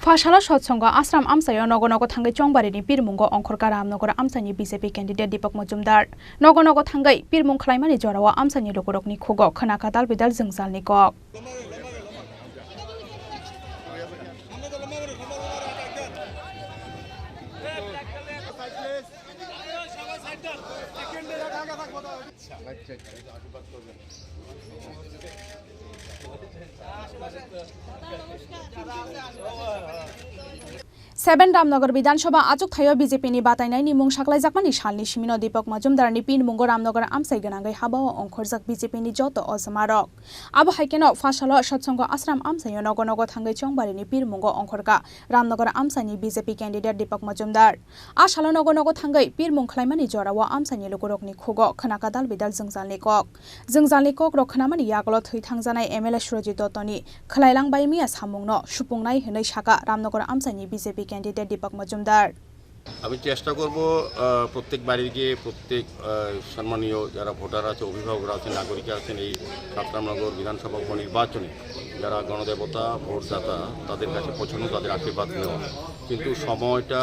Phasalo Satsanga Ashram Amchaio Nogo thangwi Chongbari ni Pirmungo wngkhorkha Ramnogor Amchaini BJP candidate Dipak Majumder Nogo thangwi Pirmung khlaimani jorawa Amchaini lokorokni khugo khonaka dal bidal jungjalni kok Seven Ramnogor Vidansabha Achuk Thayo BJP ni batainai ni mung saklaijakmani salni simino Dipak Majumder ni Pirmungo Ramnogor Amchai ganangai habao wngkhorjak BJP ni joto osamarok abo haikeno Phasalo Satsanga Ashram Amchaio Nogo thangwi Chongbari ni Pirmungo wngkhorkha Ramnogor Amchaini BJP candidate Dipak Majumder Ashalo Nogo thangwi Pirmung khlaimani jorao Amchaini lokorokni khugo khonaka dal bidal jungjalni kok rok khonamani yaglo thwi thangjanai MLA Surojit Dottoni khlailangbay miya samungno supungnai hinai saka Ramnogor Amchaini BJP candidate Dipak Majumder আমি চেষ্টা করব প্রত্যেক বাড়ি গিয়ে প্রত্যেক সম্মানীয় যারা voter আছে অভিভাবকরা আছেন নাগরিক আছেন এই রামনগর বিধানসভা উপনির্বাচনে যারা গণদেবতা ভোটদাতা তাদের কাছে পৌঁছানো তাদের আশীর্বাদ নেওয়া কিন্তু সময়টা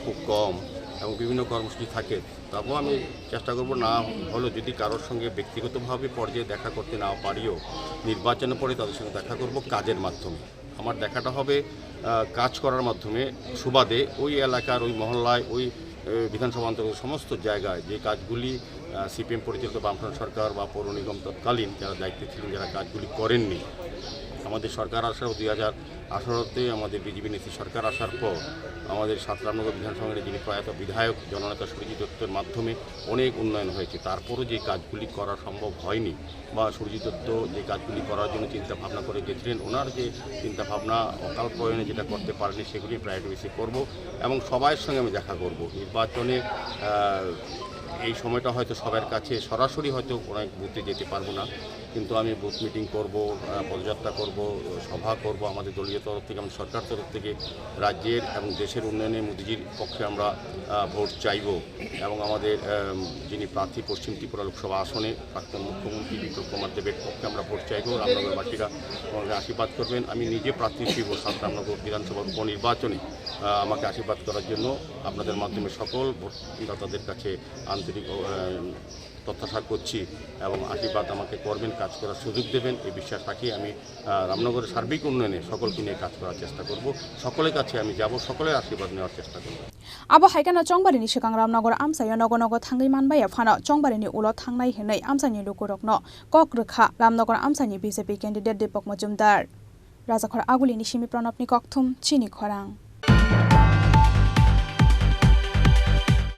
খুব কম এবং বিভিন্ন কর্মসূচি থাকে তবুও আমি চেষ্টা করব না হলো যদি কারোর সঙ্গে ব্যক্তিগতভাবে পর্যায়ে দেখা করতে না পারিও নির্বাচনের পরে তাদের সঙ্গে দেখা করব কাজের মাধ্যমে আমার দেখাটা হবে কাজ করার মাধ্যমে সুবাদে ওই এলাকার ওই মহল্লায় ওই বিধানসভা অন্তর্গত সমস্ত জায়গায় যে কাজগুলি সিপিএম পরিচালিত বামফ্রন্ট সরকার বা পৌর নিগম তৎকালীন যারা দায়িত্বে ছিলেন যারা কাজগুলি করেননি আমাদের সরকার আসার 2018-তে আমাদের বিজেপি নেত্রী সরকার আসার পর আমাদের রামনগর বিধানসভার যিনি প্রয়াত বিধায়ক জননেতা সুরজিৎ দত্তের মাধ্যমে অনেক উন্নয়ন হয়েছে তারপরও যে কাজগুলি করা সম্ভব হয়নি বা সুরজিৎ দত্ত যে কাজগুলি করার জন্য চিন্তা ভাবনা করে গেছিলেন ওনার যে চিন্তা ভাবনা অকাল প্রয়োজনে যেটা করতে পারেনি সেগুলি প্রায়োরিটি বেশি করব এবং সবার সঙ্গে আমি দেখা করব নির্বাচনে এই সময়টা হয়তো সবার কাছে সরাসরি হয়তো অনেক বুথে যেতে পারবো না কিন্তু আমি বুথ মিটিং করব পদযাত্রা করব সভা করব আমাদের দলীয় তরফ থেকে আমাদের সরকার তরফ থেকে রাজ্যের এবং দেশের উন্নয়নে মোদিজির পক্ষে আমরা ভোট চাইব এবং আমাদের যিনি প্রার্থী পশ্চিম ত্রিপুরা লোকসভা আসনে প্রাক্তন মুখ্যমন্ত্রী বিপ্লব কুমার দেবের পক্ষে আমরা ভোট চাইব রামনগরবাসীরা আমাকে আশীর্বাদ করবেন আমি নিজে প্রার্থী ছিল রামনগর বিধানসভার উপনির্বাচনে আমাকে আশীর্বাদ করার জন্য আপনাদের মাধ্যমে সকল ভোটদাতাদের কাছে আন্তরিক প্রত্যাশা করছি এবং আশীর্বাদ আমাকে করবেন কাজ করার সুযোগ দেবেন এই বিশ্বাস রাখি আমি রামনগরের সার্বিক উন্নয়নে সকলকে নিয়ে কাজ করার চেষ্টা করব সকলের কাছে আমি যাব সকলের আশীর্বাদ নেওয়ার চেষ্টা করব abo haikano Chongbari ni sikang Ramnogor Amchaio Nogo thangwi manbaya phano Chongbari ni ulo thangnai hinai Amchaini lokorokno kokrokha Ramnogor Amchaini BJP candidate Dipak Majumder Rajakhor Aguli ni simi pranab ni kokthum Chini Khorang